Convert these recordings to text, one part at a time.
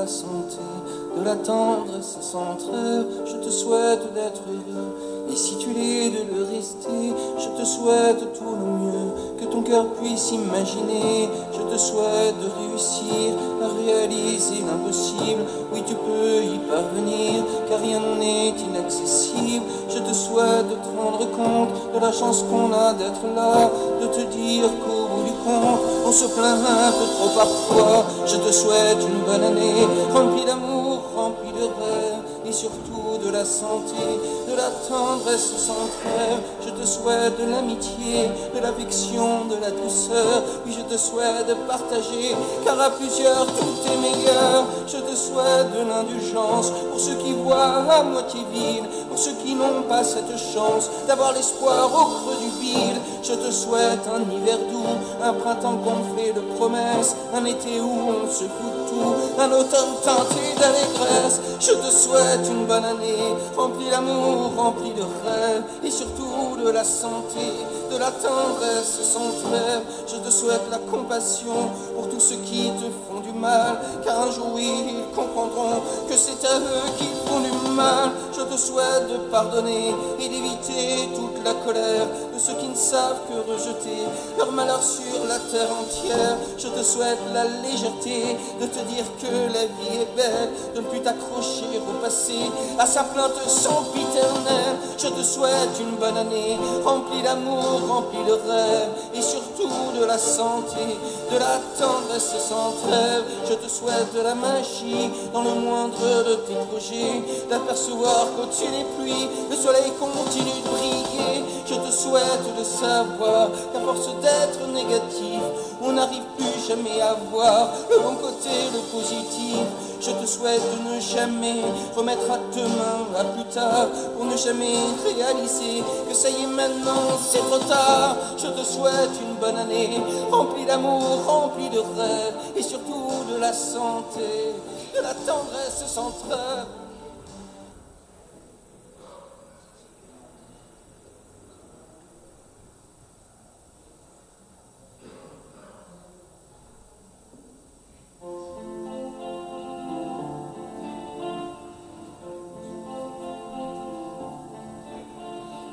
la santé, de la tendresse sans trêve. Je te souhaite d'être heureux, et si tu l'es, de le rester. Je te souhaite tout le mieux que ton cœur puisse imaginer. Je te souhaite de réussir à réaliser l'impossible. Oui, tu peux y parvenir, car rien n'est inaccessible. Je te souhaite de te rendre compte de la chance qu'on a d'être là, de te dire qu'au bout du compte, on se plaint un peu trop parfois. Je te souhaite une bonne année, remplie d'amour, remplie de rêves, et surtout de la santé, de la tendresse sans trêve. Je te souhaite de l'amitié, de l'affection, de la douceur. Oui, je te souhaite de partager, car à plusieurs tout est meilleur. Je te souhaite de l'indulgence pour ceux qui voient à moitié vide, pour ceux qui n'ont pas cette chance d'avoir l'espoir au creux du vide. Je te souhaite un hiver doux, un printemps gonflé de promesses, un été où on se fout de tout, un automne teinté d'allégresse. Je te souhaite une bonne année, remplie d'amour, remplie de rêves, et surtout de la santé, de la tendresse sans trêve. Je te souhaite la compassion pour tous ceux qui te font du mal, car un jour, oui, ils comprendront que c'est à eux qu'ils font du mal. Je te souhaite de pardonner et d'éviter toute la colère de ceux qui ne savent que rejeter leur malheur sur la terre entière. Je te souhaite la légèreté de te dire que la vie est belle, de ne plus t'accrocher au passé, à sa plainte sempiternelle. Je te souhaite une bonne année, remplie d'amour, remplie de rêves, et surtout de la santé, de la tendresse sans trêve. Je te souhaite de la magie dans le moindre de tes projets, d'apercevoir qu'au-dessus des pluies, le soleil continue de briller. Je te souhaite de savoir qu'à force d'être négatif, on n'arrive plus jamais à voir le bon côté, le positif. Je te souhaite de ne jamais remettre à demain, à plus tard, pour ne jamais réaliser que ça y est maintenant, c'est trop tard. Je te souhaite une bonne année, remplie d'amour, remplie de rêves, et surtout de la santé, de la tendresse sans trêve.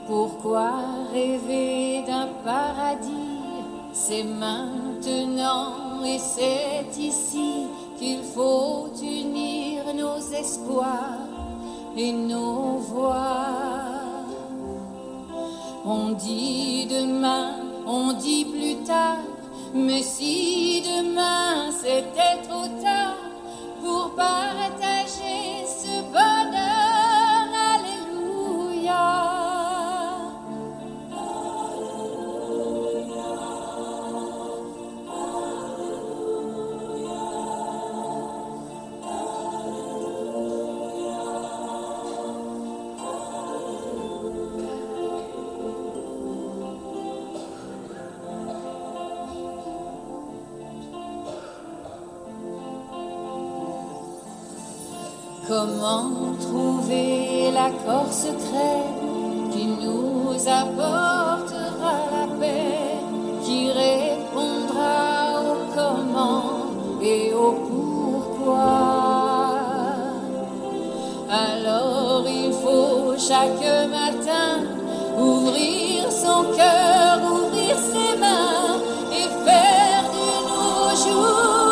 Pourquoi rêver d'un paradis? C'est maintenant et c'est ici qu'il faut unir nos espoirs et nos voix. On dit demain, on dit plus tard, mais si demain c'était trop tard pour partager ce bonheur, alléluia. Comment trouver l'accord secret qui nous apportera la paix, qui répondra au comment et au pourquoi? Alors il faut chaque matin ouvrir son cœur, ouvrir ses mains et faire de nos jours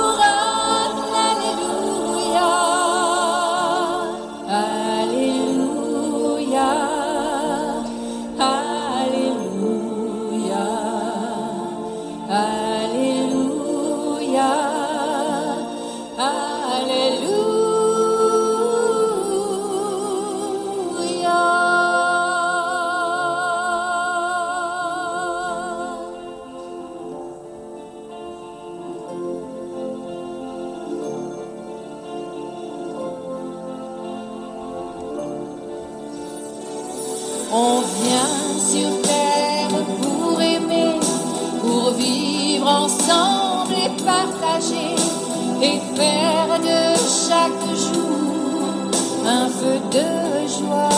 on vient sur terre pour aimer, pour vivre ensemble et partager, et faire de chaque jour un feu de joie.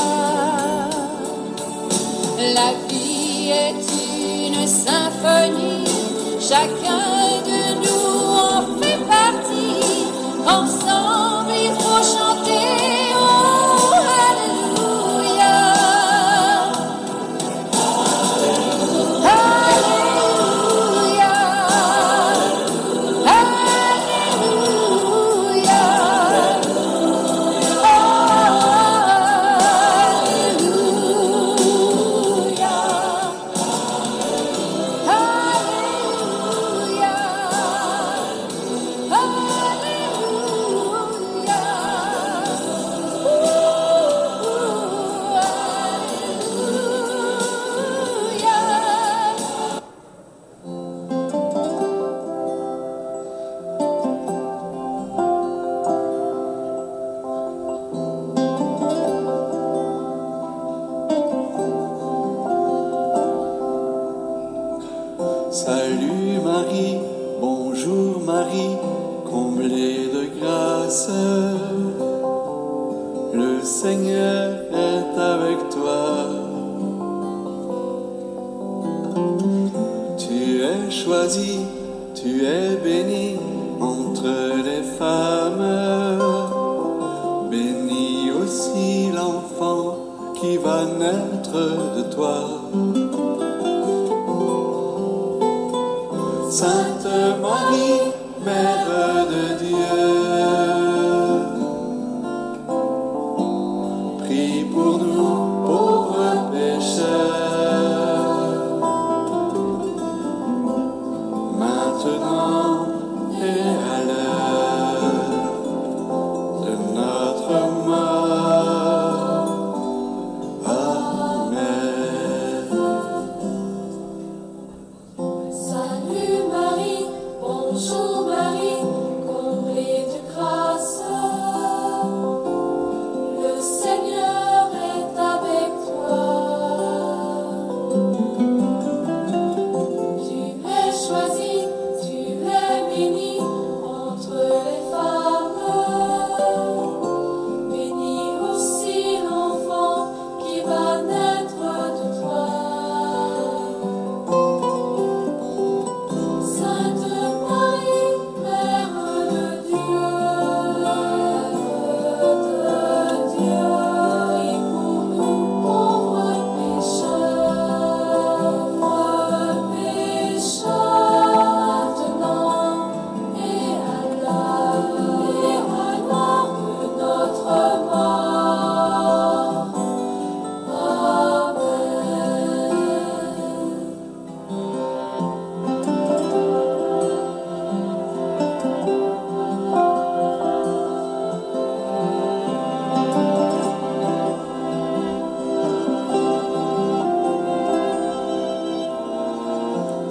La vie est une symphonie, chacun de nous en fait partie, ensemble Salut Marie, bonjour Marie, comblée de grâce. Le Seigneur est avec toi. Tu es choisie, tu es bénie entre les femmes. Béni aussi l'enfant qui va naître de toi. Sainte Marie, Mère de Dieu, prie pour nous pauvres pécheurs, maintenant et à l'heure de notre mort. Amen. Salut Marie, bonjour Marie, comblée de grâce. Le Seigneur est avec toi. Tu es choisie, tu es bénie entre les femmes. Béni aussi l'enfant qui va naître de toi. Sainte Marie, Mère de Dieu, prie pour nous pauvres pécheurs, maintenant et à l'heure de notre mort. Amen.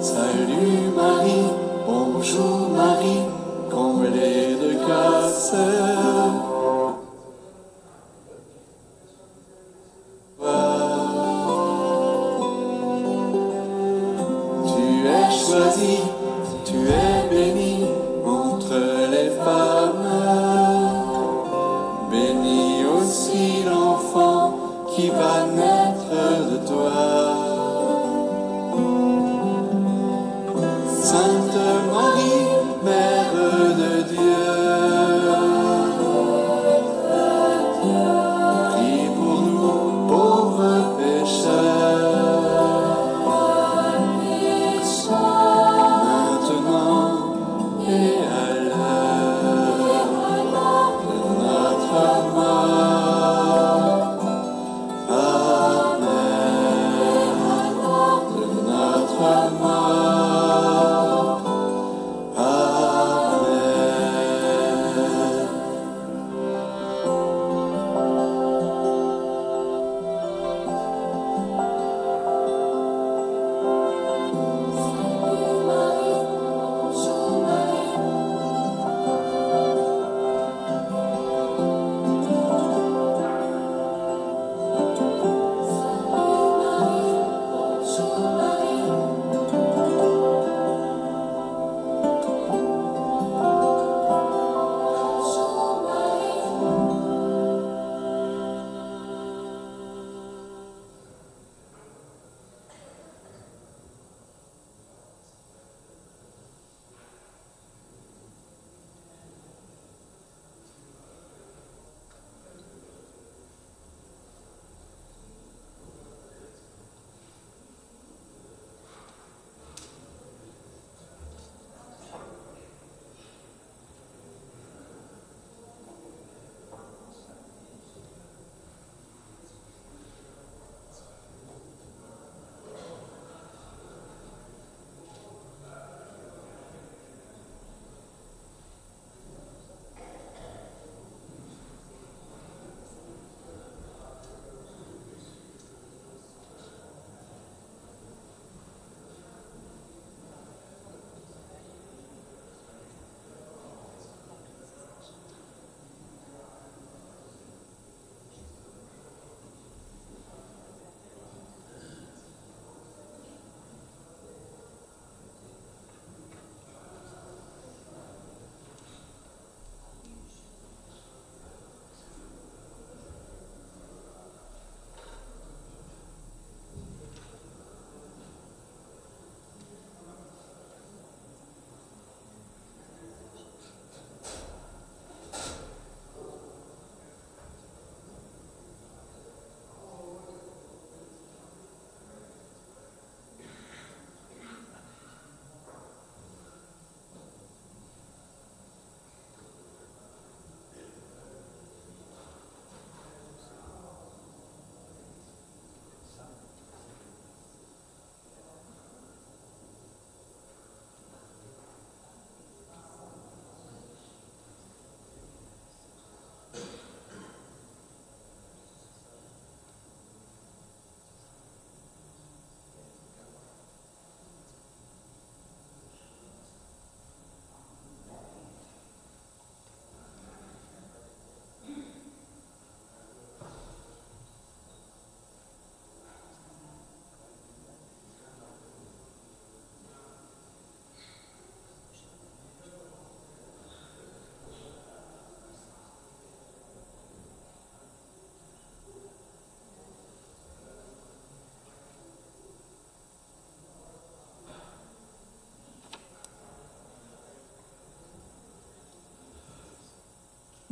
Salut Marie, bonjour Marie, comblée de grâce. Tu es choisie, tu es bénie entre les femmes. Béni aussi l'enfant qui va naître de toi. Sainte Marie, Mère de Dieu, prie pour nous pauvres pécheurs, maintenant et à l'heure de notre mort. Amen.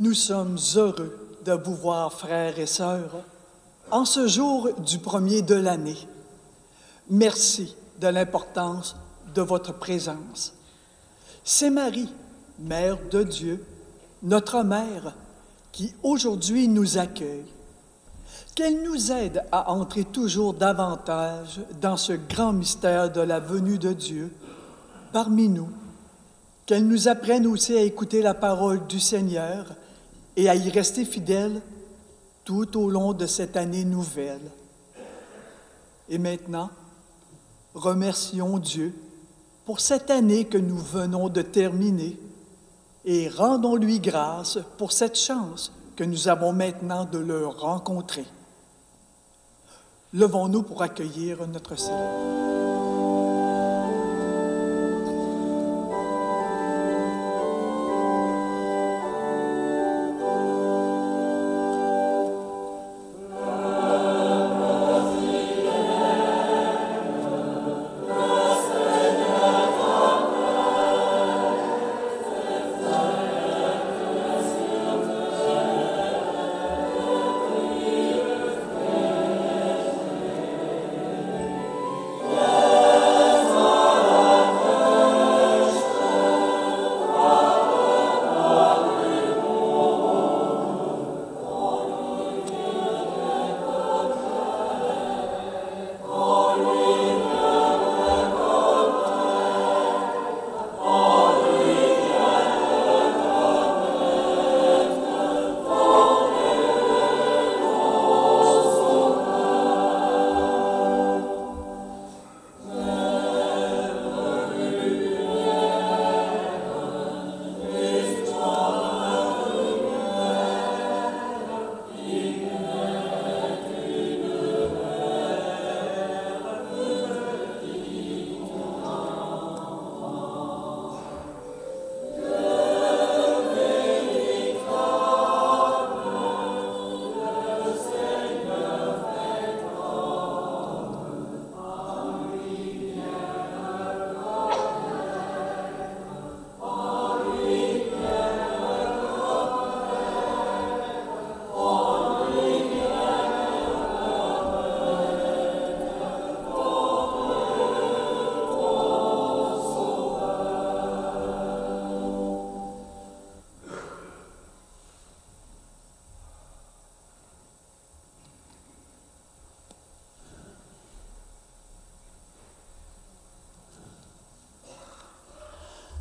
Nous sommes heureux de vous voir, frères et sœurs, en ce jour du premier de l'année. Merci de l'importance de votre présence. C'est Marie, Mère de Dieu, notre Mère, qui aujourd'hui nous accueille. Qu'elle nous aide à entrer toujours davantage dans ce grand mystère de la venue de Dieu parmi nous. Qu'elle nous apprenne aussi à écouter la parole du Seigneur et à y rester fidèles tout au long de cette année nouvelle. Et maintenant, remercions Dieu pour cette année que nous venons de terminer et rendons-lui grâce pour cette chance que nous avons maintenant de le rencontrer. Levons-nous pour accueillir notre Seigneur.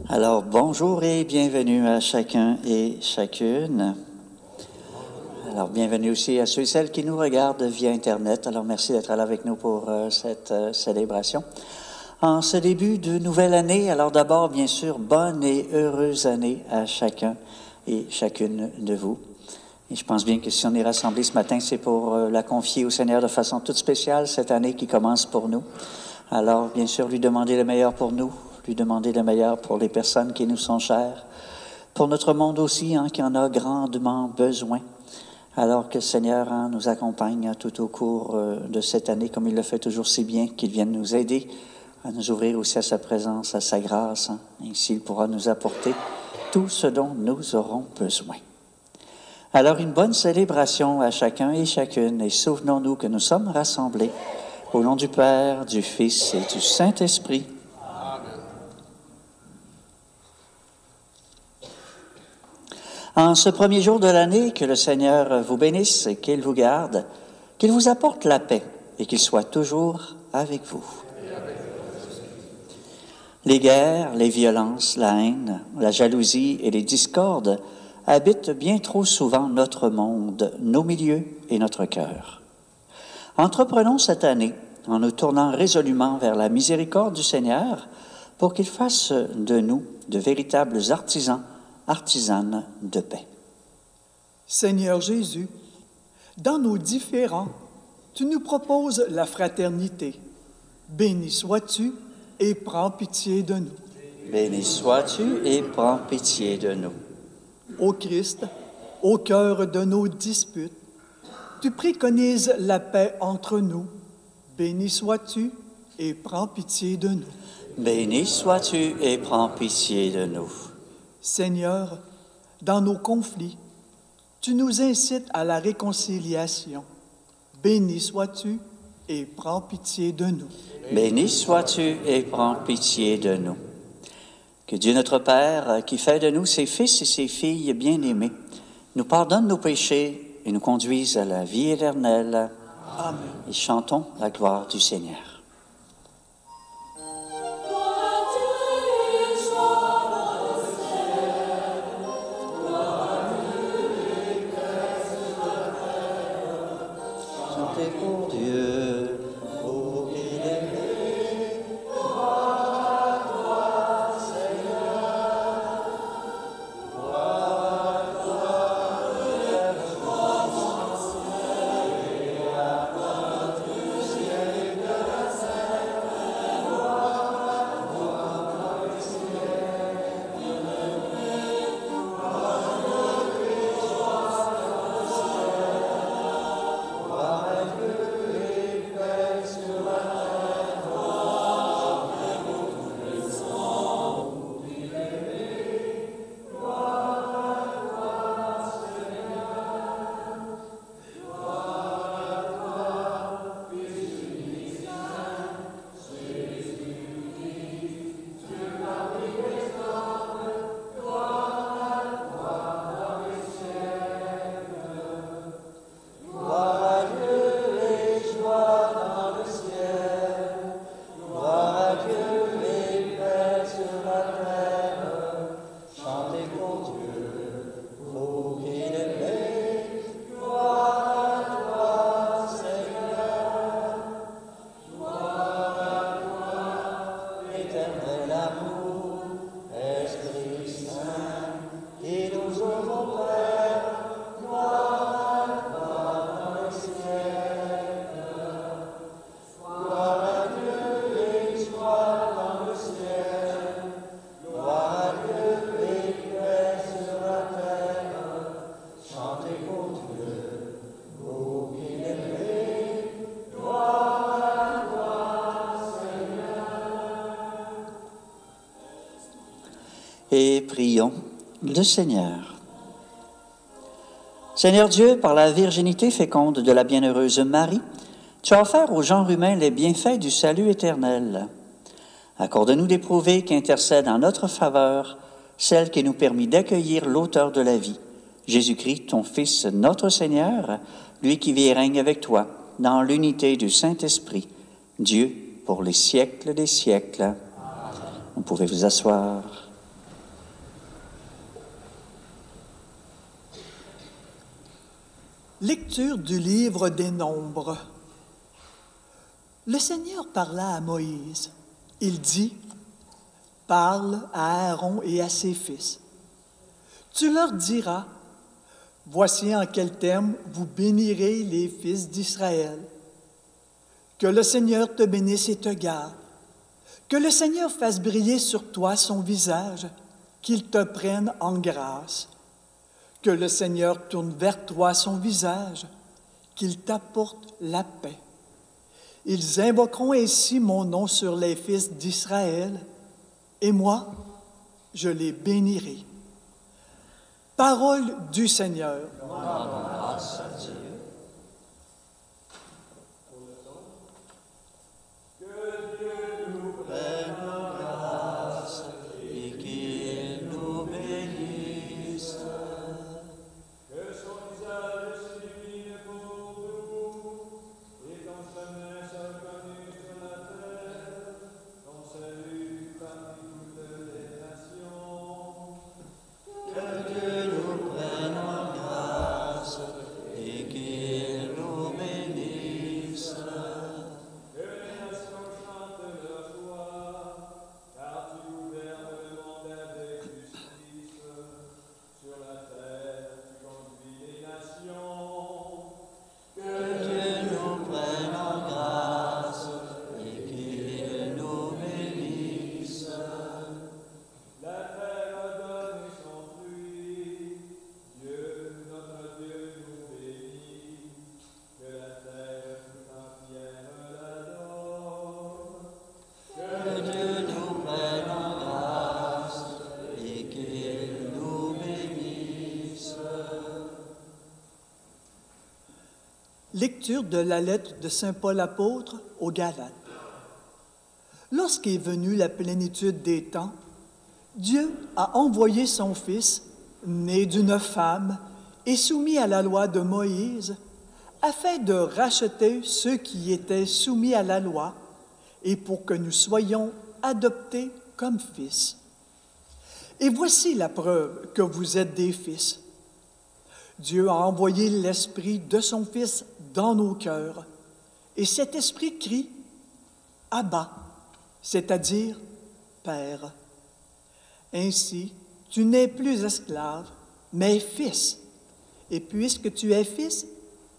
Alors, bonjour et bienvenue à chacun et chacune. Alors, bienvenue aussi à ceux et celles qui nous regardent via Internet. Alors, merci d'être là avec nous pour cette célébration. En ce début de nouvelle année, alors d'abord, bien sûr, bonne et heureuse année à chacun et chacune de vous. Et je pense bien que si on est rassemblés ce matin, c'est pour la confier au Seigneur de façon toute spéciale, cette année qui commence pour nous. Alors, bien sûr, lui demander le meilleur pour nous, lui demander le meilleur pour les personnes qui nous sont chères, pour notre monde aussi, qui en a grandement besoin. Alors que le Seigneur nous accompagne tout au cours de cette année, comme il le fait toujours si bien, qu'il vienne nous aider à nous ouvrir aussi à sa présence, à sa grâce. Ainsi, il pourra nous apporter tout ce dont nous aurons besoin. Alors, une bonne célébration à chacun et chacune, et souvenons-nous que nous sommes rassemblés au nom du Père, du Fils et du Saint-Esprit. En ce premier jour de l'année, que le Seigneur vous bénisse et qu'il vous garde, qu'il vous apporte la paix et qu'il soit toujours avec vous. Les guerres, les violences, la haine, la jalousie et les discordes habitent bien trop souvent notre monde, nos milieux et notre cœur. Entreprenons cette année en nous tournant résolument vers la miséricorde du Seigneur pour qu'il fasse de nous de véritables artisanes de paix. Seigneur Jésus, dans nos différends, tu nous proposes la fraternité. Béni sois-tu et prends pitié de nous. Béni sois-tu et prends pitié de nous. Ô Christ, au cœur de nos disputes, tu préconises la paix entre nous. Béni sois-tu et prends pitié de nous. Béni sois-tu et prends pitié de nous. Seigneur, dans nos conflits, Tu nous incites à la réconciliation. Béni sois-tu et prends pitié de nous. Béni sois-tu et prends pitié de nous. Que Dieu notre Père, qui fait de nous ses fils et ses filles bien-aimés, nous pardonne nos péchés et nous conduise à la vie éternelle. Amen. Et chantons la gloire du Seigneur. Chantez pour Dieu, ô bien-aimés, gloire à toi, Seigneur. Gloire à toi, et à toi du ciel et de la terre. Gloire à toi, du ciel, gloire à Dieu, gloire à Dieu et paix sur la terre. Gloire à tous les hommes, gloire à Dieu et joie dans le ciel. Gloire à Dieu et paix sur la terre. Chantez pour Dieu, ô bien-aimés. Gloire à toi, Seigneur. Gloire à toi, éternel amour, Esprit Saint, et nous aurons Père. Gloire à toi dans le ciel. Gloire à Dieu et joie dans le ciel. Gloire à Dieu et paix sur la terre. Chantez pour Dieu, ô bien-aimés. Gloire à toi, Seigneur. Et prions le Seigneur. Seigneur Dieu, par la virginité féconde de la bienheureuse Marie, tu as offert au genre humain les bienfaits du salut éternel. Accorde-nous d'éprouver qu'intercède en notre faveur celle qui nous permet d'accueillir l'auteur de la vie, Jésus-Christ, ton Fils, notre Seigneur, lui qui vit et règne avec toi, dans l'unité du Saint-Esprit, Dieu, pour les siècles des siècles. Vous pouvez vous asseoir. Lecture du livre des Nombres. Le Seigneur parla à Moïse. Il dit, « Parle à Aaron et à ses fils. Tu leur diras, « Voici en quels termes vous bénirez les fils d'Israël. Que le Seigneur te bénisse et te garde. Que le Seigneur fasse briller sur toi son visage, qu'il te prenne en grâce. Que le Seigneur tourne vers toi son visage, qu'il t'apporte la paix. Ils invoqueront ainsi mon nom sur les fils d'Israël, et moi, je les bénirai. » Parole du Seigneur. Grâce à Dieu. Et qu'il nous bénisse. Que son visage s'illumine pour nous, et ton chemin soit connu sur la terre, ton salut parmi toutes les nations. Que Dieu nous prenne en grâce et qu'il Lecture de la lettre de saint Paul apôtre aux Galates. Lorsqu'est venue la plénitude des temps, Dieu a envoyé son Fils, né d'une femme et soumis à la loi de Moïse, afin de racheter ceux qui étaient soumis à la loi et pour que nous soyons adoptés comme fils. Et voici la preuve que vous êtes des fils. Dieu a envoyé l'Esprit de son Fils dans nos cœurs, et cet Esprit crie « Abba », c'est-à-dire « Père ». Ainsi, tu n'es plus esclave, mais fils. Et puisque tu es fils,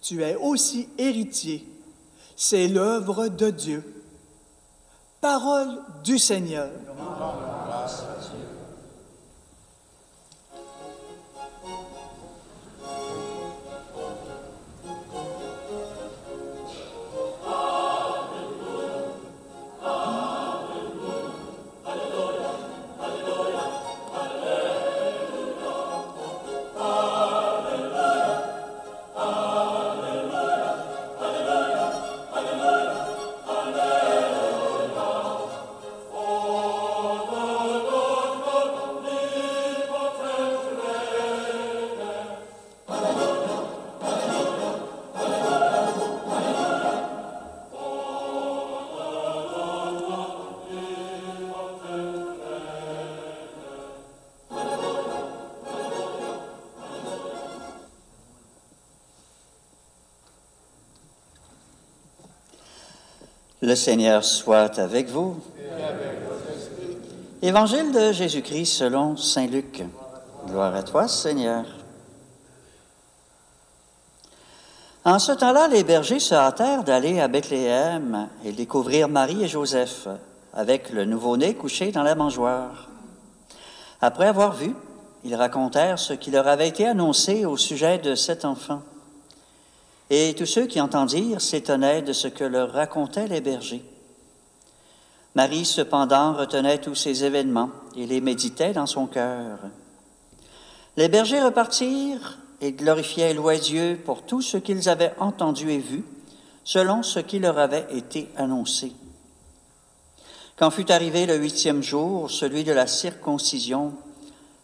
tu es aussi héritier. C'est l'œuvre de Dieu. Parole du Seigneur. Le Seigneur soit avec vous. Évangile de Jésus-Christ selon saint Luc. Gloire à toi, Seigneur. En ce temps-là, les bergers se hâtèrent d'aller à Bethléem et découvrir Marie et Joseph avec le nouveau-né couché dans la mangeoire. Après avoir vu, ils racontèrent ce qui leur avait été annoncé au sujet de cet enfant. Et tous ceux qui entendirent s'étonnaient de ce que leur racontaient les bergers. Marie, cependant, retenait tous ces événements et les méditait dans son cœur. Les bergers repartirent et glorifiaient et louaient Dieu pour tout ce qu'ils avaient entendu et vu, selon ce qui leur avait été annoncé. Quand fut arrivé le 8e jour, celui de la circoncision,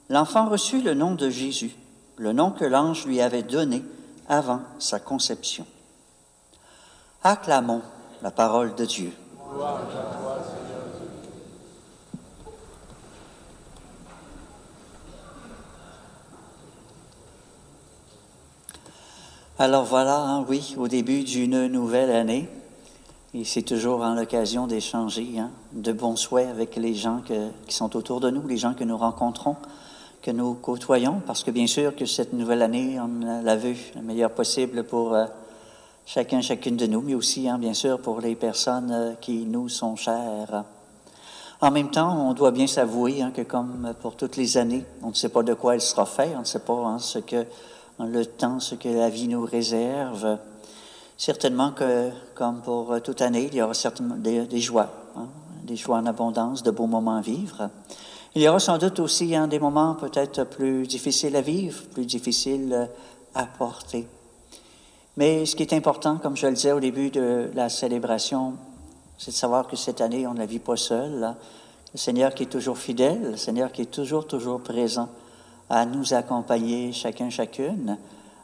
l'enfant reçut le nom de Jésus, le nom que l'ange lui avait donné avant sa conception. Acclamons la parole de Dieu. Gloire à toi, Seigneur Dieu. Alors voilà, oui, au début d'une nouvelle année, et c'est toujours l'occasion d'échanger de bons souhaits avec les gens qui sont autour de nous, les gens que nous rencontrons, que nous côtoyons, parce que bien sûr que cette nouvelle année, on la veut le meilleur possible pour chacune de nous, mais aussi, bien sûr, pour les personnes qui nous sont chères. En même temps, on doit bien s'avouer que comme pour toutes les années, on ne sait pas de quoi elle sera faite, on ne sait pas ce que le temps, ce que la vie nous réserve. Certainement que, comme pour toute année, il y aura certainement des joies, des joies en abondance, de beaux moments à vivre. Il y aura sans doute aussi des moments peut-être plus difficiles à vivre, plus difficiles à porter. Mais ce qui est important, comme je le disais au début de la célébration, c'est de savoir que cette année, on ne la vit pas seul. Le Seigneur qui est toujours fidèle, le Seigneur qui est toujours présent à nous accompagner chacune,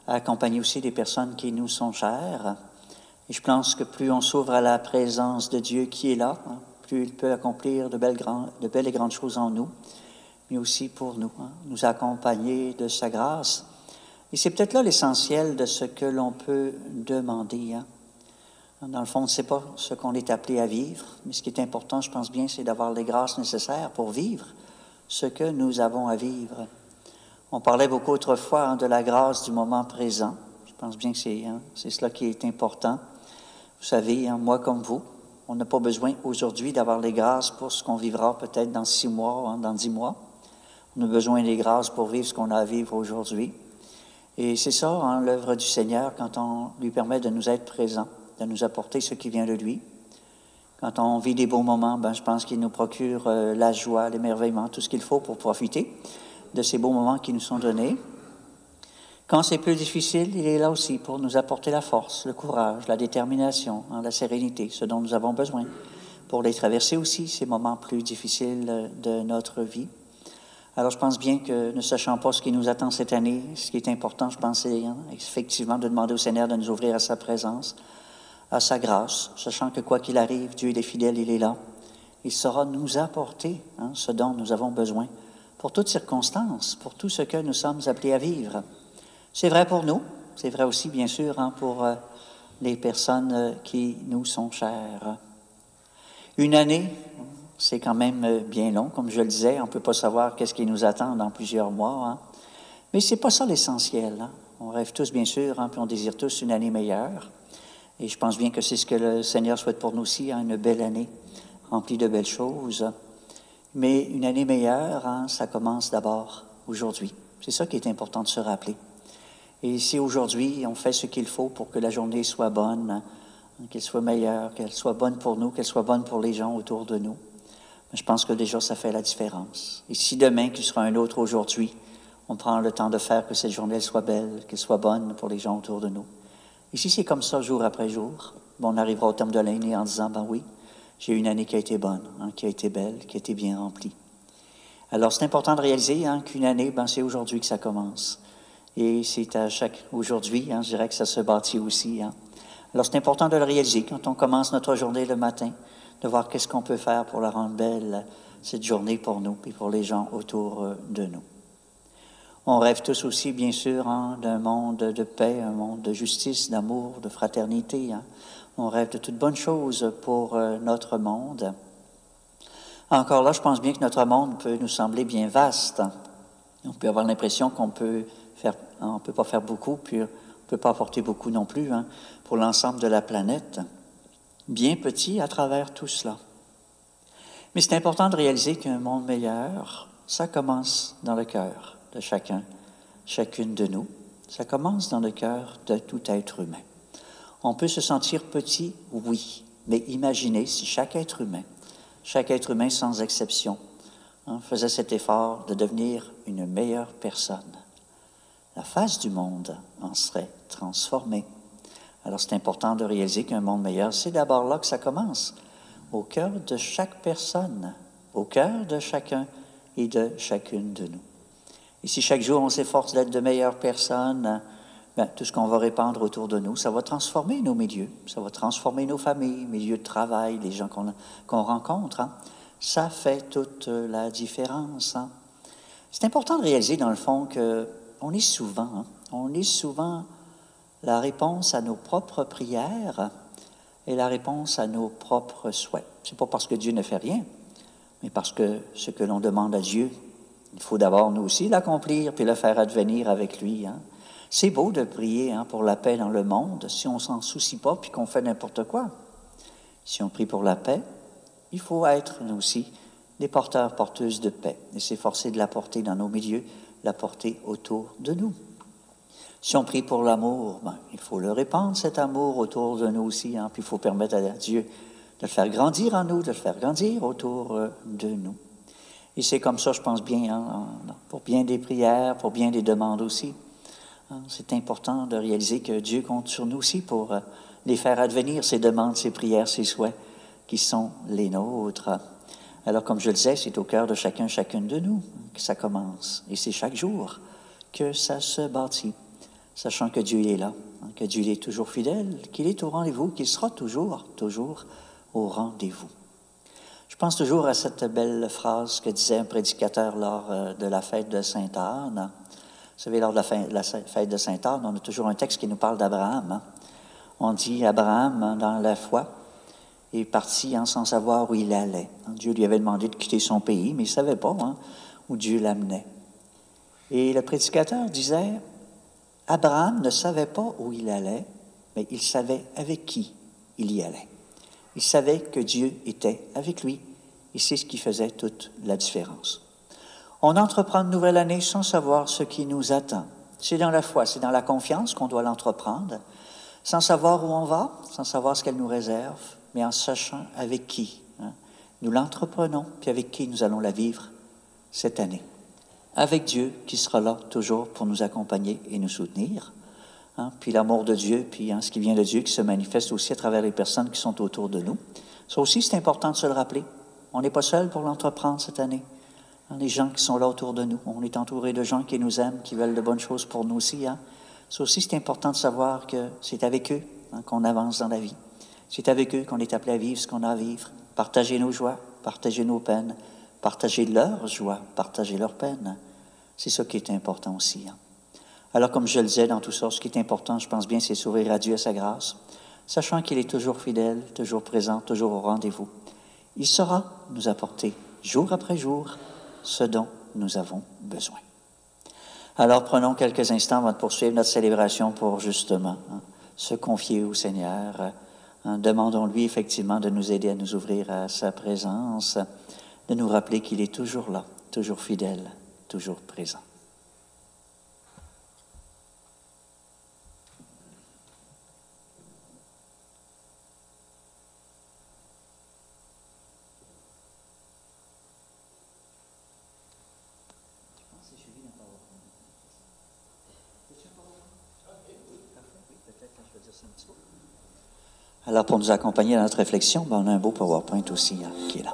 à accompagner aussi des personnes qui nous sont chères. Et je pense que plus on s'ouvre à la présence de Dieu qui est là, plus il peut accomplir de belles et grandes choses en nous, mais aussi pour nous, nous accompagner de sa grâce. Et c'est peut-être là l'essentiel de ce que l'on peut demander. Dans le fond, on ne sait pas ce qu'on est appelé à vivre, mais ce qui est important, je pense bien, c'est d'avoir les grâces nécessaires pour vivre ce que nous avons à vivre. On parlait beaucoup autrefois de la grâce du moment présent. Je pense bien que c'est cela qui est important. Vous savez, moi comme vous, on n'a pas besoin aujourd'hui d'avoir les grâces pour ce qu'on vivra peut-être dans 6 mois, dans 10 mois. On a besoin des grâces pour vivre ce qu'on a à vivre aujourd'hui. Et c'est ça, l'œuvre du Seigneur, quand on lui permet de nous être présents, de nous apporter ce qui vient de lui. Quand on vit des beaux moments, je pense qu'il nous procure la joie, l'émerveillement, tout ce qu'il faut pour profiter de ces beaux moments qui nous sont donnés. Quand c'est plus difficile, il est là aussi pour nous apporter la force, le courage, la détermination, la sérénité, ce dont nous avons besoin, pour les traverser aussi, ces moments plus difficiles de notre vie. Alors, je pense bien que, ne sachant pas ce qui nous attend cette année, ce qui est important, je pense, c'est effectivement de demander au Seigneur de nous ouvrir à sa présence, à sa grâce, sachant que quoi qu'il arrive, Dieu il est fidèle, il est là. Il saura nous apporter ce dont nous avons besoin pour toutes circonstances, pour tout ce que nous sommes appelés à vivre. C'est vrai pour nous, c'est vrai aussi, bien sûr, pour les personnes qui nous sont chères. Une année, c'est quand même bien long, comme je le disais, on ne peut pas savoir qu'est-ce qui nous attend dans plusieurs mois. Mais ce n'est pas ça l'essentiel. On rêve tous, bien sûr, puis on désire tous une année meilleure. Et je pense bien que c'est ce que le Seigneur souhaite pour nous aussi, une belle année, remplie de belles choses. Mais une année meilleure, ça commence d'abord aujourd'hui. C'est ça qui est important de se rappeler. Et si aujourd'hui, on fait ce qu'il faut pour que la journée soit bonne, qu'elle soit meilleure, qu'elle soit bonne pour nous, qu'elle soit bonne pour les gens autour de nous, je pense que déjà, ça fait la différence. Et si demain, qu'il sera un autre aujourd'hui, on prend le temps de faire que cette journée soit belle, qu'elle soit bonne pour les gens autour de nous. Et si c'est comme ça, jour après jour, on arrivera au terme de l'année en disant, oui, j'ai eu une année qui a été bonne, qui a été belle, qui a été bien remplie. Alors, c'est important de réaliser qu'une année, c'est aujourd'hui que ça commence. Et c'est à chaque aujourd'hui, je dirais que ça se bâtit aussi. Alors, c'est important de le réaliser quand on commence notre journée le matin, de voir qu'est-ce qu'on peut faire pour la rendre belle, cette journée pour nous et pour les gens autour de nous. On rêve tous aussi, bien sûr, d'un monde de paix, un monde de justice, d'amour, de fraternité. On rêve de toutes bonnes choses pour notre monde. Encore là, je pense bien que notre monde peut nous sembler bien vaste. On peut avoir l'impression qu'on peut pas faire beaucoup, puis on ne peut pas apporter beaucoup non plus pour l'ensemble de la planète. Bien petit à travers tout cela. Mais c'est important de réaliser qu'un monde meilleur, ça commence dans le cœur de chacun, chacune de nous. Ça commence dans le cœur de tout être humain. On peut se sentir petit, oui, mais imaginez si chaque être humain sans exception, faisait cet effort de devenir une meilleure personne. La face du monde en serait transformée. Alors c'est important de réaliser qu'un monde meilleur, c'est d'abord là que ça commence, au cœur de chaque personne, au cœur de chacun et de chacune de nous. Et si chaque jour on s'efforce d'être de meilleures personnes, tout ce qu'on va répandre autour de nous, ça va transformer nos milieux, ça va transformer nos familles, milieux de travail, les gens qu'on rencontre. Ça fait toute la différence. C'est important de réaliser, dans le fond, qu'on est souvent la réponse à nos propres prières et la réponse à nos propres souhaits. C'est pas parce que Dieu ne fait rien, mais parce que ce que l'on demande à Dieu, il faut d'abord nous aussi l'accomplir puis le faire advenir avec lui. C'est beau de prier pour la paix dans le monde si on s'en soucie pas puis qu'on fait n'importe quoi. Si on prie pour la paix, il faut être, nous aussi, des porteurs, porteuses de paix et s'efforcer de la porter dans nos milieux, la porter autour de nous. Si on prie pour l'amour, il faut le répandre, cet amour, autour de nous aussi, puis il faut permettre à Dieu de le faire grandir en nous, de le faire grandir autour de nous. Et c'est comme ça, je pense bien, pour bien des prières, pour bien des demandes aussi. C'est important de réaliser que Dieu compte sur nous aussi pour les faire advenir, ces demandes, ces prières, ces souhaits qui sont les nôtres. Alors, comme je le disais, c'est au cœur de chacun, chacune de nous que ça commence. Et c'est chaque jour que ça se bâtit, sachant que Dieu est là, que Dieu est toujours fidèle, qu'il est au rendez-vous, qu'il sera toujours au rendez-vous. Je pense toujours à cette belle phrase que disait un prédicateur lors de la fête de Sainte-Anne. Vous savez, lors de la fête de Sainte-Anne, on a toujours un texte qui nous parle d'Abraham. On dit Abraham, dans la foi, est parti sans savoir où il allait. Dieu lui avait demandé de quitter son pays, mais il ne savait pas où Dieu l'amenait. Et le prédicateur disait, Abraham ne savait pas où il allait, mais il savait avec qui il y allait. Il savait que Dieu était avec lui, et c'est ce qui faisait toute la différence. On entreprend une nouvelle année sans savoir ce qui nous attend. C'est dans la foi, c'est dans la confiance qu'on doit l'entreprendre, sans savoir où on va, sans savoir ce qu'elle nous réserve, mais en sachant avec qui nous l'entreprenons, puis avec qui nous allons la vivre cette année. avec Dieu qui sera là toujours pour nous accompagner et nous soutenir. Hein? Puis l'amour de Dieu, puis ce qui vient de Dieu qui se manifeste aussi à travers les personnes qui sont autour de nous. Ça aussi, c'est important de se le rappeler. On n'est pas seul pour l'entreprendre cette année. Hein? Les gens qui sont là autour de nous, on est entouré de gens qui nous aiment, qui veulent de bonnes choses pour nous aussi. Hein? Ça aussi, c'est important de savoir que c'est avec eux qu'on avance dans la vie. C'est avec eux qu'on est appelé à vivre ce qu'on a à vivre. Partager nos joies, partager nos peines, partager leur joie, partager leurs peines. C'est ça qui est important aussi. Hein? Alors, comme je le disais dans tout ça, ce qui est important, je pense bien, c'est s'ouvrir à Dieu et à sa grâce, sachant qu'il est toujours fidèle, toujours présent, toujours au rendez-vous. Il saura nous apporter, jour après jour, ce dont nous avons besoin. Alors, prenons quelques instants avant de poursuivre notre célébration pour justement se confier au Seigneur. Demandons-lui effectivement de nous aider à nous ouvrir à sa présence, de nous rappeler qu'il est toujours là, toujours fidèle, toujours présent. Alors, pour nous accompagner dans notre réflexion, on a un beau PowerPoint aussi qui est là.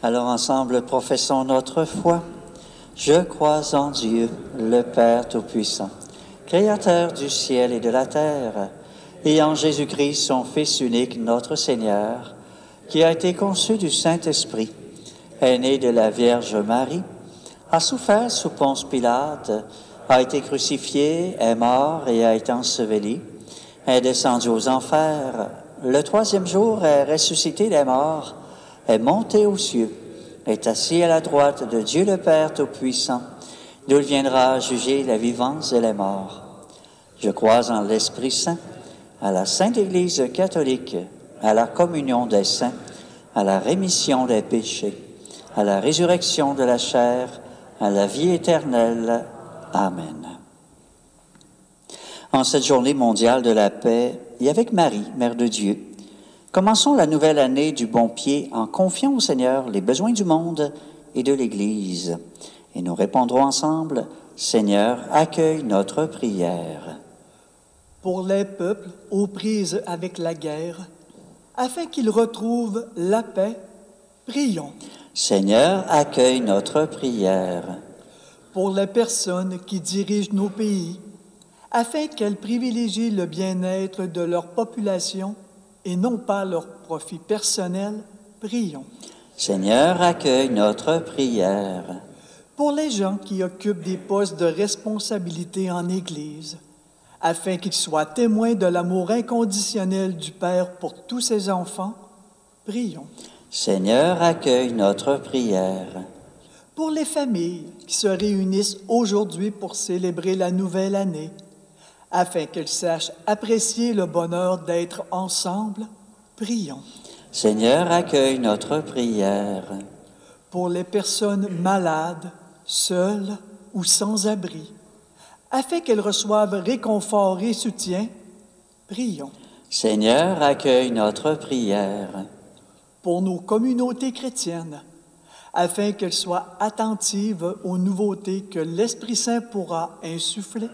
Alors ensemble, professons notre foi. Je crois en Dieu, le Père Tout-Puissant, Créateur du ciel et de la terre, et en Jésus-Christ, son Fils unique, notre Seigneur, qui a été conçu du Saint-Esprit, est né de la Vierge Marie, a souffert sous Ponce Pilate, a été crucifié, est mort et a été enseveli, est descendu aux enfers, le troisième jour est ressuscité des morts, est monté aux cieux, est assis à la droite de Dieu le Père Tout-Puissant, d'où il viendra juger les vivants et les morts. Je crois en l'Esprit Saint, à la Sainte Église catholique, à la communion des saints, à la rémission des péchés, à la résurrection de la chair, à la vie éternelle. Amen. En cette journée mondiale de la paix, et avec Marie, Mère de Dieu, commençons la nouvelle année du bon pied en confiant au Seigneur les besoins du monde et de l'Église. Et nous répondrons ensemble, Seigneur, accueille notre prière. Pour les peuples aux prises avec la guerre, afin qu'ils retrouvent la paix, prions. Seigneur, accueille notre prière. Pour les personnes qui dirigent nos pays, afin qu'elles privilégient le bien-être de leur population et non pas leur profit personnel, prions. Seigneur, accueille notre prière. Pour les gens qui occupent des postes de responsabilité en Église, afin qu'ils soient témoins de l'amour inconditionnel du Père pour tous ses enfants, prions. Seigneur, accueille notre prière. Pour les familles qui se réunissent aujourd'hui pour célébrer la nouvelle année, afin qu'elles sachent apprécier le bonheur d'être ensemble, prions. Seigneur, accueille notre prière. Pour les personnes malades, seules ou sans abri, afin qu'elles reçoivent réconfort et soutien, prions. Seigneur, accueille notre prière. Pour nos communautés chrétiennes, afin qu'elles soient attentives aux nouveautés que l'Esprit Saint pourra insuffler,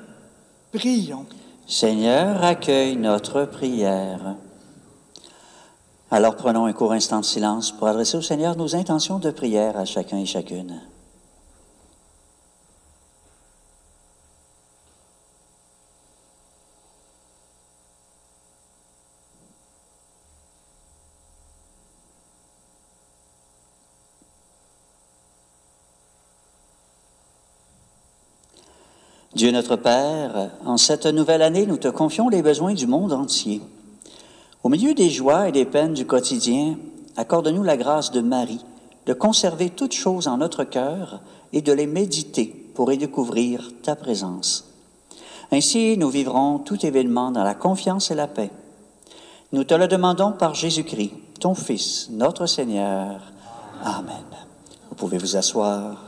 prions. Seigneur, accueille notre prière. Alors prenons un court instant de silence pour adresser au Seigneur nos intentions de prière à chacun et chacune. Dieu notre Père, en cette nouvelle année, nous te confions les besoins du monde entier. Au milieu des joies et des peines du quotidien, accorde-nous la grâce de Marie, de conserver toutes choses en notre cœur et de les méditer pour y découvrir ta présence. Ainsi, nous vivrons tout événement dans la confiance et la paix. Nous te le demandons par Jésus-Christ, ton Fils, notre Seigneur. Amen. Vous pouvez vous asseoir.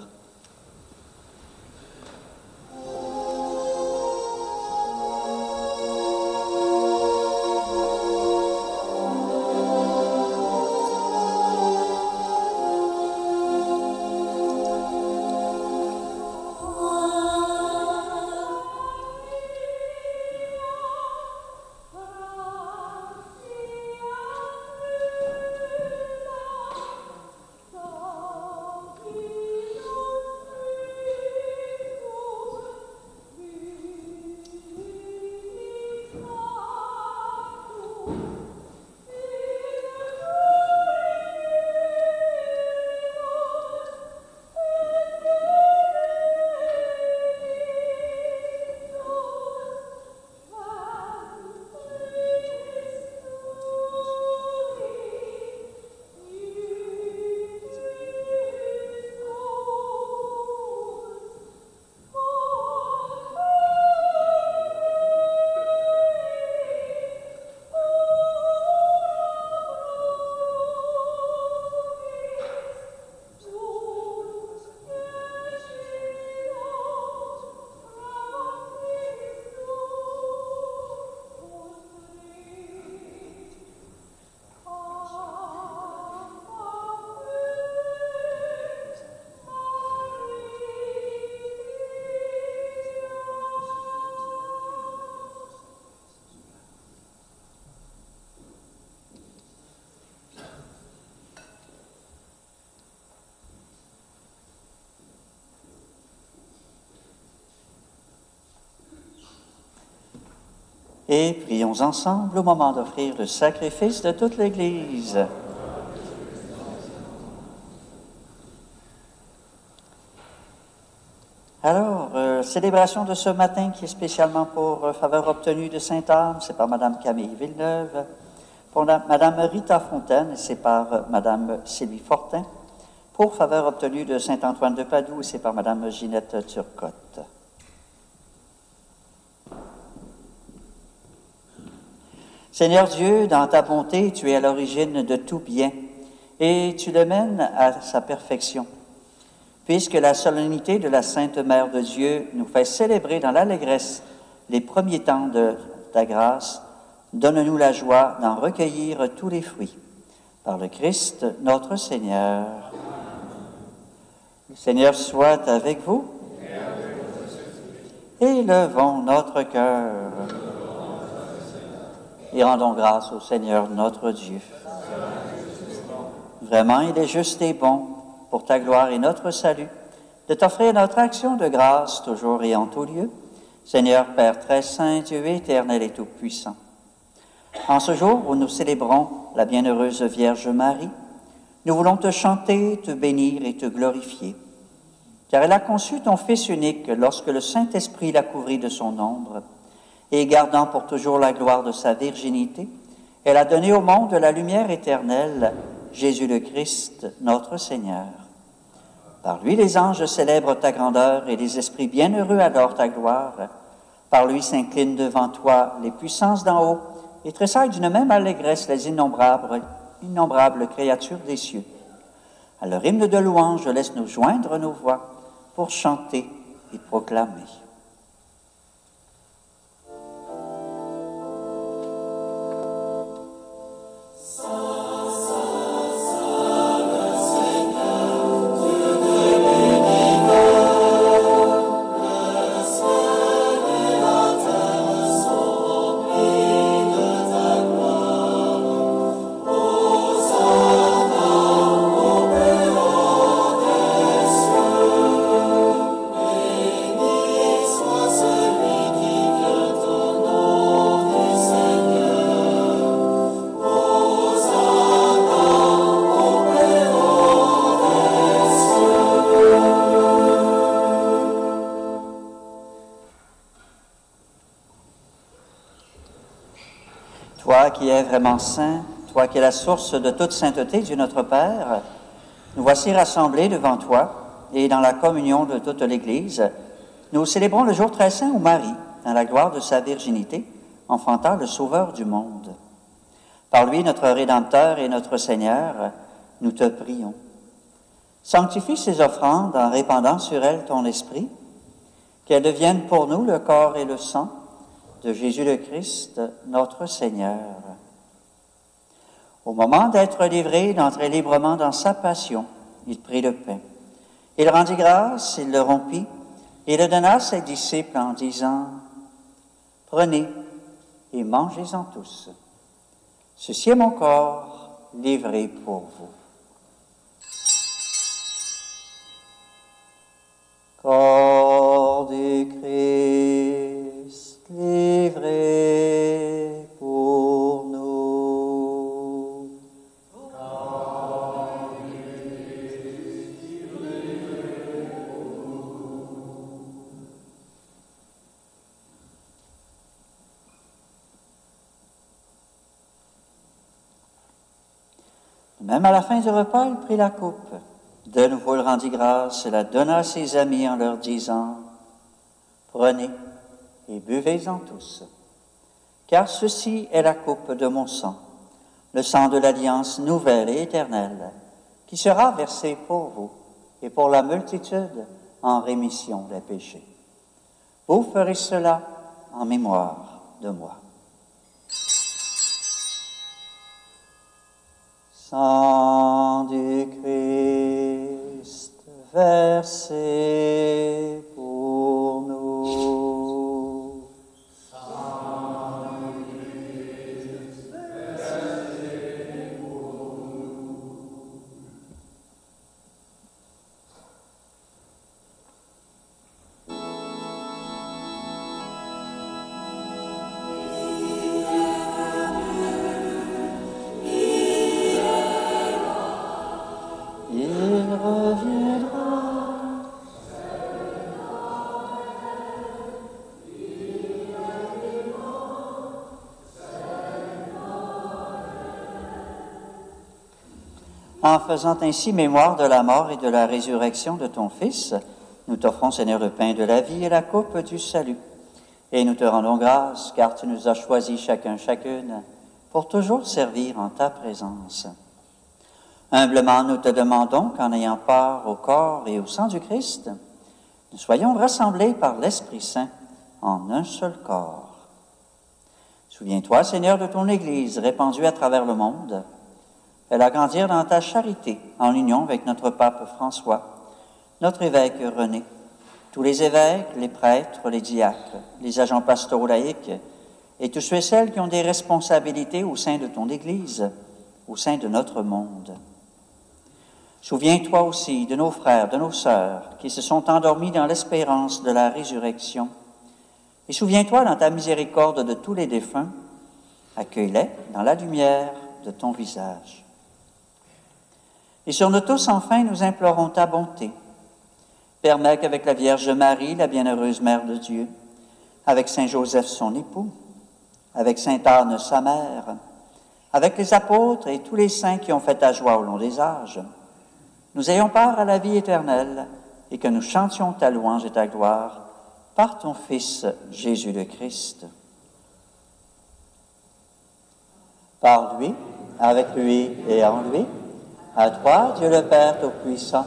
Et prions ensemble au moment d'offrir le sacrifice de toute l'Église. Alors, célébration de ce matin qui est spécialement pour faveur obtenue de Sainte-Anne, c'est par Mme Camille Villeneuve. Pour Mme Rita Fontaine, c'est par Mme Sylvie Fortin. pour faveur obtenue de saint Antoine de Padoue, c'est par Madame Ginette Turcotte. Seigneur Dieu, dans ta bonté, tu es à l'origine de tout bien et tu le mènes à sa perfection. Puisque la solennité de la Sainte Mère de Dieu nous fait célébrer dans l'allégresse les premiers temps de ta grâce, donne-nous la joie d'en recueillir tous les fruits. Par le Christ, notre Seigneur. Le Seigneur soit avec vous. Élevons notre cœur et rendons grâce au Seigneur notre Dieu. Vraiment, il est juste et bon, pour ta gloire et notre salut, de t'offrir notre action de grâce toujours et en tout lieu, Seigneur Père très saint, Dieu éternel et tout-puissant. En ce jour où nous célébrons la bienheureuse Vierge Marie, nous voulons te chanter, te bénir et te glorifier, car elle a conçu ton Fils unique lorsque le Saint-Esprit l'a couvri de son ombre, et gardant pour toujours la gloire de sa virginité, elle a donné au monde la lumière éternelle, Jésus le Christ, notre Seigneur. Par lui, les anges célèbrent ta grandeur et les esprits bienheureux adorent ta gloire. Par lui s'inclinent devant toi les puissances d'en haut et tressaillent d'une même allégresse les innombrables créatures des cieux. À leur hymne de louange, laisse-nous joindre nos voix pour chanter et proclamer. Toi qui es vraiment saint, toi qui es la source de toute sainteté, Dieu notre Père, nous voici rassemblés devant toi et dans la communion de toute l'Église. Nous célébrons le jour très saint où Marie, dans la gloire de sa virginité, enfanta le Sauveur du monde. Par lui, notre Rédempteur et notre Seigneur, nous te prions. Sanctifie ces offrandes en répandant sur elles ton esprit, qu'elles deviennent pour nous le corps et le sang de Jésus le Christ, notre Seigneur. Au moment d'être livré, d'entrer librement dans sa passion, il prit le pain. Il rendit grâce, il le rompit, et le donna à ses disciples en disant, « Prenez et mangez-en tous. Ceci est mon corps livré pour vous. » Corps du Christ livré pour nous. Corps du Christ livré pour nous. Même à la fin du repas, il prit la coupe. De nouveau, il rendit grâce et la donna à ses amis en leur disant, « Prenez et buvez-en tous, car ceci est la coupe de mon sang, le sang de l'alliance nouvelle et éternelle, qui sera versé pour vous et pour la multitude en rémission des péchés. Vous ferez cela en mémoire de moi. » Sang du Christ versé pour nous. Sang du Christ versé pour nous. Il reviendra En faisant ainsi mémoire de la mort et de la résurrection de ton Fils, nous t'offrons, Seigneur, le pain de la vie et la coupe du salut. Et nous te rendons grâce, car tu nous as choisis chacune, pour toujours servir en ta présence. Humblement, nous te demandons qu'en ayant part au corps et au sang du Christ, nous soyons rassemblés par l'Esprit Saint en un seul corps. Souviens-toi, Seigneur, de ton Église répandue à travers le monde. Fais-la grandir dans ta charité, en union avec notre pape François, notre évêque René, tous les évêques, les prêtres, les diacres, les agents pastoraux laïcs, et tous ceux et celles qui ont des responsabilités au sein de ton Église, au sein de notre monde. Souviens-toi aussi de nos frères, de nos sœurs, qui se sont endormis dans l'espérance de la résurrection. Et souviens-toi dans ta miséricorde de tous les défunts, accueille-les dans la lumière de ton visage. Et sur nous tous, enfin, nous implorons ta bonté. Permets qu'avec la Vierge Marie, la bienheureuse Mère de Dieu, avec Saint Joseph, son époux, avec Sainte Anne, sa mère, avec les apôtres et tous les saints qui ont fait ta joie au long des âges, nous ayons part à la vie éternelle et que nous chantions ta louange et ta gloire par ton Fils, Jésus le Christ. Par lui, avec lui et en lui, à toi, Dieu le Père Tout-Puissant,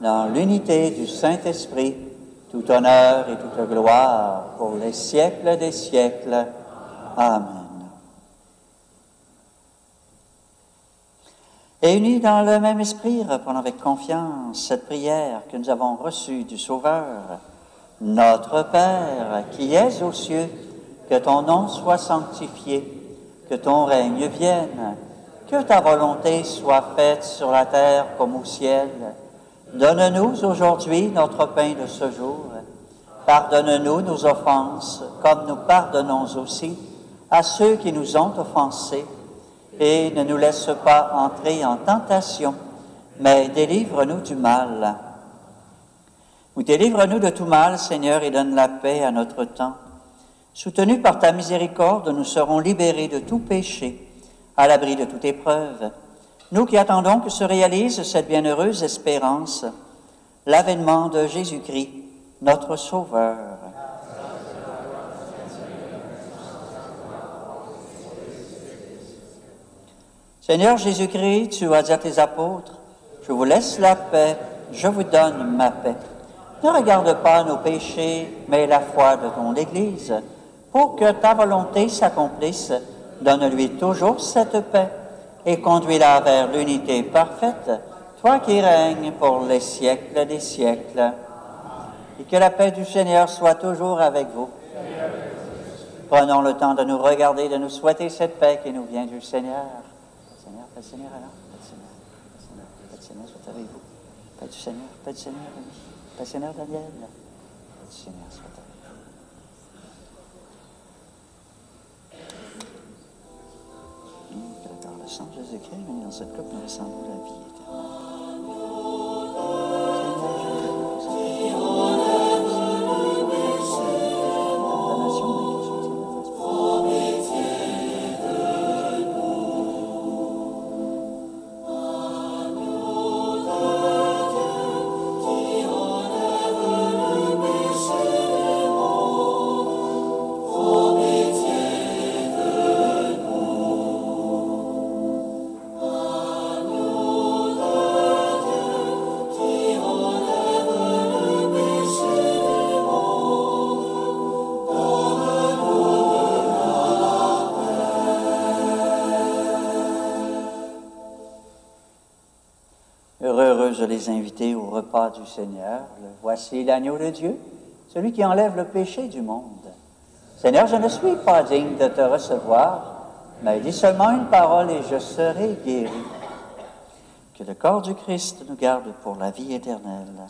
dans l'unité du Saint-Esprit, tout honneur et toute gloire pour les siècles des siècles. Amen. Et unis dans le même esprit, reprenons avec confiance cette prière que nous avons reçue du Sauveur. Notre Père, qui es aux cieux, que ton nom soit sanctifié, que ton règne vienne, que ta volonté soit faite sur la terre comme au ciel. Donne-nous aujourd'hui notre pain de ce jour. Pardonne-nous nos offenses, comme nous pardonnons aussi à ceux qui nous ont offensés. Et ne nous laisse pas entrer en tentation, mais délivre-nous du mal. Ou délivre-nous de tout mal, Seigneur, et donne la paix à notre temps. Soutenus par ta miséricorde, nous serons libérés de tout péché, à l'abri de toute épreuve. Nous qui attendons que se réalise cette bienheureuse espérance, l'avènement de Jésus-Christ, notre Sauveur. Seigneur Jésus-Christ, tu as dit à tes apôtres, « Je vous laisse la paix, je vous donne ma paix. » Ne regarde pas nos péchés, mais la foi de ton Église. Pour que ta volonté s'accomplisse, donne-lui toujours cette paix et conduis-la vers l'unité parfaite, toi qui règnes pour les siècles des siècles. Et que la paix du Seigneur soit toujours avec vous. Prenons le temps de nous regarder, de nous souhaiter cette paix qui nous vient du Seigneur. Seigneur, paix du Seigneur, alors, paix du Seigneur, paix du Seigneur soit avec vous. Paix du Seigneur, paix du Seigneur, Rémi. Paix du Seigneur, Daniel. Paix du Seigneur soit avec vous. Que le corps le sang de Jésus-Christ, venu dans cette coupe, nous ressemble à la vie Je les inviter au repas du Seigneur. Voici l'agneau de Dieu, celui qui enlève le péché du monde. Seigneur, je ne suis pas digne de te recevoir, mais dis seulement une parole et je serai guéri. Que le corps du Christ nous garde pour la vie éternelle.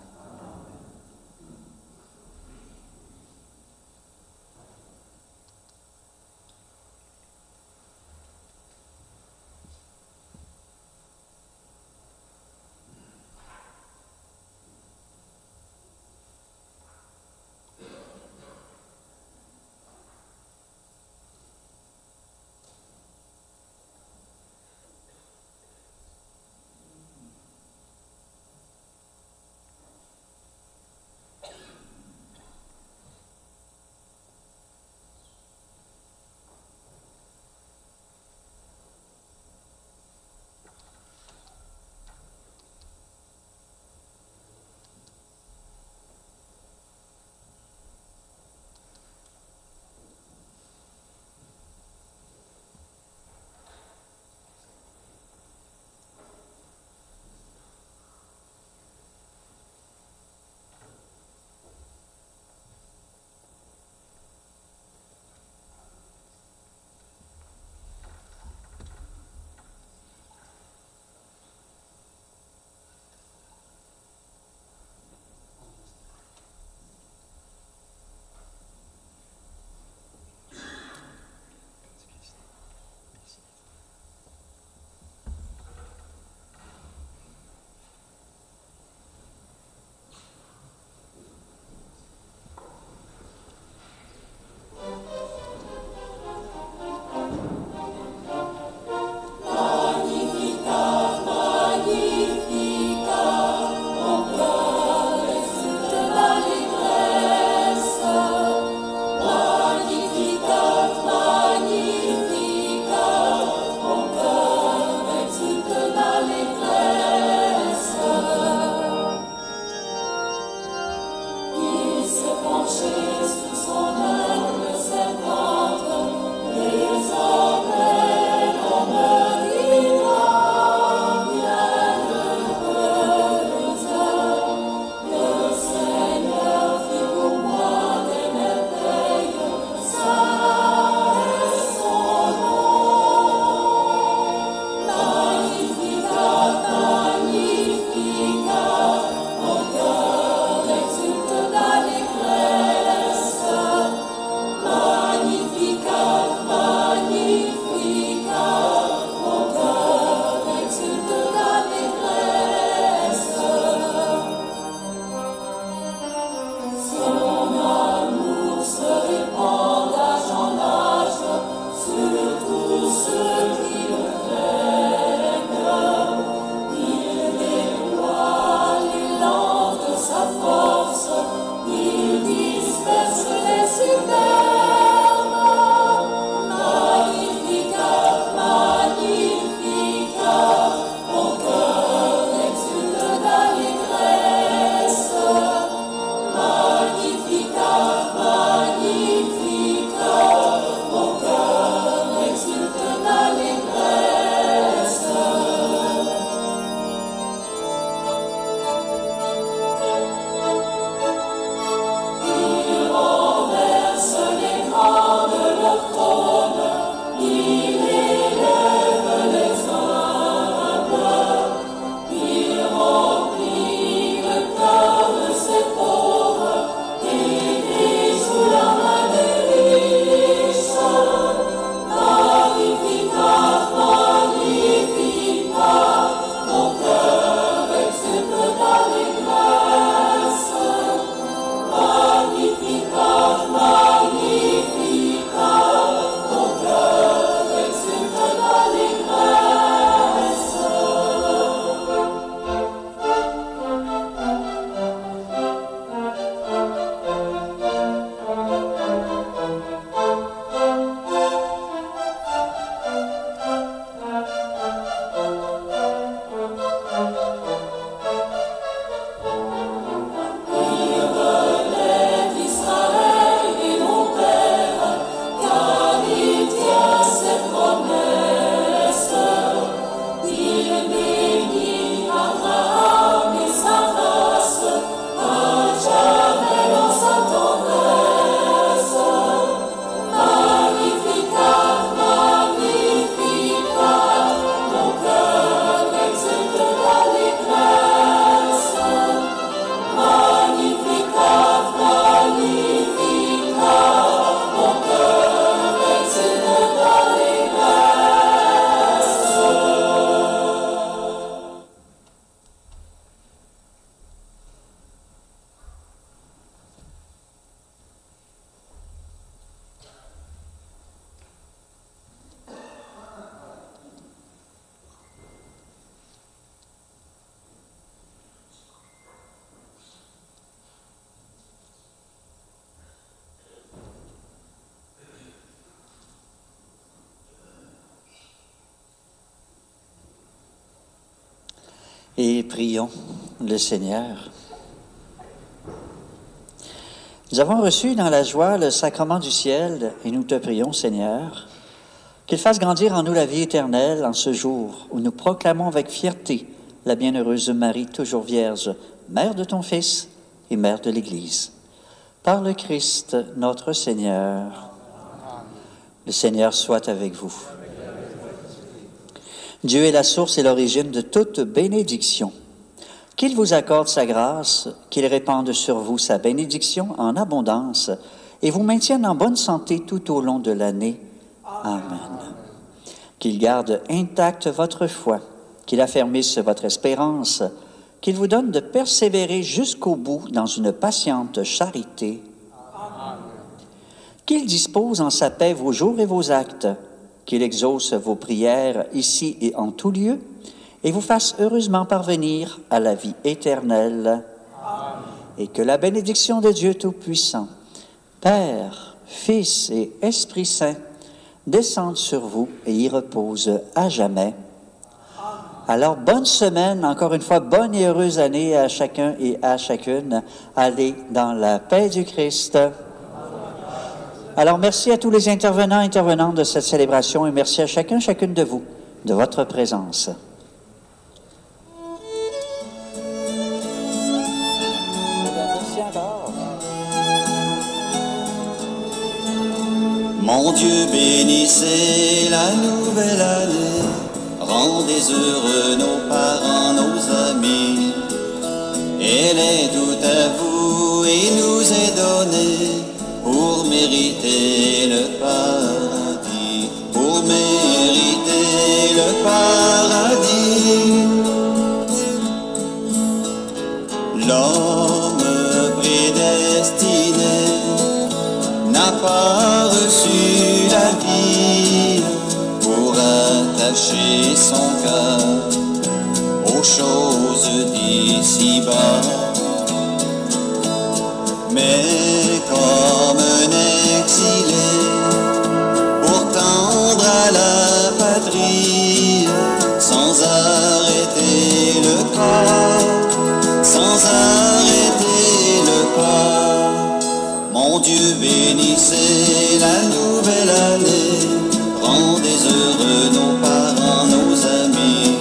et prions le Seigneur. Nous avons reçu dans la joie le sacrement du ciel et nous te prions, Seigneur, qu'il fasse grandir en nous la vie éternelle en ce jour où nous proclamons avec fierté la bienheureuse Marie, toujours vierge, mère de ton Fils et mère de l'Église. Par le Christ, notre Seigneur. Le Seigneur soit avec vous. Dieu est la source et l'origine de toute bénédiction. Qu'il vous accorde sa grâce, qu'il répande sur vous sa bénédiction en abondance et vous maintienne en bonne santé tout au long de l'année. Amen. Qu'il garde intacte votre foi, qu'il affermisse votre espérance, qu'il vous donne de persévérer jusqu'au bout dans une patiente charité. Amen. Qu'il dispose en sa paix vos jours et vos actes, qu'il exauce vos prières ici et en tout lieu, et vous fasse heureusement parvenir à la vie éternelle. Amen. Et que la bénédiction de Dieu Tout-Puissant, Père, Fils et Esprit Saint, descende sur vous et y repose à jamais. Alors, bonne semaine, encore une fois, bonne et heureuse année à chacun et à chacune. Allez dans la paix du Christ. Alors, merci à tous les intervenants et intervenantes de cette célébration et merci à chacune de vous de votre présence. Merci encore. Mon Dieu, bénissez la nouvelle année. Rendez heureux nos parents, nos amis. Elle est toute à vous et nous est donnée pour mériter le paradis, pour mériter le paradis. L'homme prédestiné n'a pas reçu la vie pour attacher son cœur aux choses d'ici-bas. Mais comme un exilé, pour tendre à la patrie, sans arrêter le corps, sans arrêter le corps. Mon Dieu, bénissez la nouvelle année, rendez heureux nos parents, nos amis.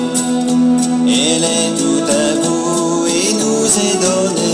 Elle est toute à vous et nous est donnée